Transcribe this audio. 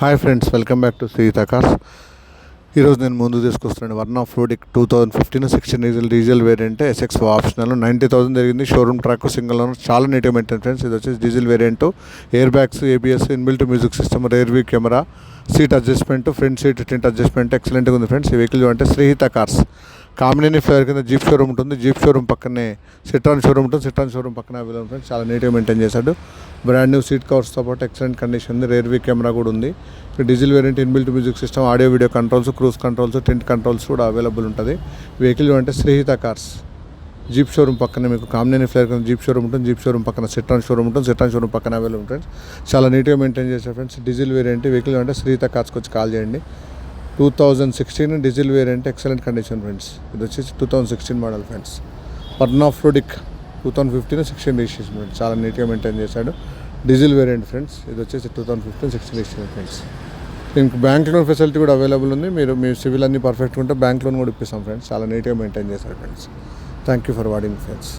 Hi friends, welcome back to Srihita cars. ఈరోజు నేను ముందు తీసుకొస్తున్నాను Verna Fluidic 2015-16 diesel variant SX optional 90,000 జరిగింది. షోరూమ్ ట్రాక్ సింగిల్ ఓనర్, చాలా నీట్గా మెయింటైన్ ఫ్రెండ్స్. ఇది వచ్చేసి diesel variant, air bags, ABS, inbuilt music system, rear view camera, seat adjustment, front seat tint adjustment ఎక్సలెంట్గా ఉంది ఫ్రెండ్స్. ఈ వెహికల్ అంటే Sreehitha cars Kamineni flavour కింద జీప్ షోరూమ్ ఉంటుంది. జీప్ షోరూమ్ పక్కనే సిట్రాన్ షోరూమ్ ఉంటుంది. సిట్రాన్ షోరూమ్ పక్కన అవైలబుల్ ఫ్రెండ్స్. చాలా నీట్గా మెయింటైన్ చేశాడు. బ్రాండ్ న్యూ సీట్ కవర్స్తో పాటు ఎక్సలెంట్ కండిషన్ ఉంది. రేర్ వ్యూ కెమెరా కూడా ఉంది. Diesel variant, inbuilt music system, audio video controls, cruise controls, tent controls కూడా అవైలబుల్ ఉంటుంది. వెహికల్ అంటే శ్రీహిత కార్స్ జీప్ షోరూమ్ పక్కన మీకు కామినేని ఫ్లేవర్ కింద జీప్ షోరూమ్ ఉంటుంది. జీప్ షోరూమ్ పక్కన సిట్రాన్ షోరూమ్ ఉంటుంది. సిట్రాన్ షోరూమ్ పక్కన అవైలబుల్ ఫ్రెండ్స్. చాలా నీట్గా మెయింటైన్ చేశారు ఫ్రెండ్స్. డీజిల్ వేరియంట్ వెహికల్ అంటే శ్రీహిత కార్స్కి వచ్చి కాల్ చేయండి. 2016 diesel variant, excellent condition friends. ఇది వచ్చేసి 2016 model friends. Verna Fluidic 2015-16 registration friends. చాలా నీట్గా మెయింటైన్ చేశాడు. Diesel variant friends. ఇది వచ్చేసి 2015-16 రిజిస్ట్రేషన్ ఫ్రెండ్స్. దీనికి బ్యాంక్ లోన్ ఫెసిలిటీ కూడా అవైలబుల్ ఉంది. మీ సివిల్ అన్ని పర్ఫెక్ట్గా ఉంటే బ్యాంక్ లోన్ కూడా ఇప్పిస్తాం ఫ్రెండ్స్. చాలా నీట్గా మెయింటైన్ చేశారు friends. Thank you for watching friends.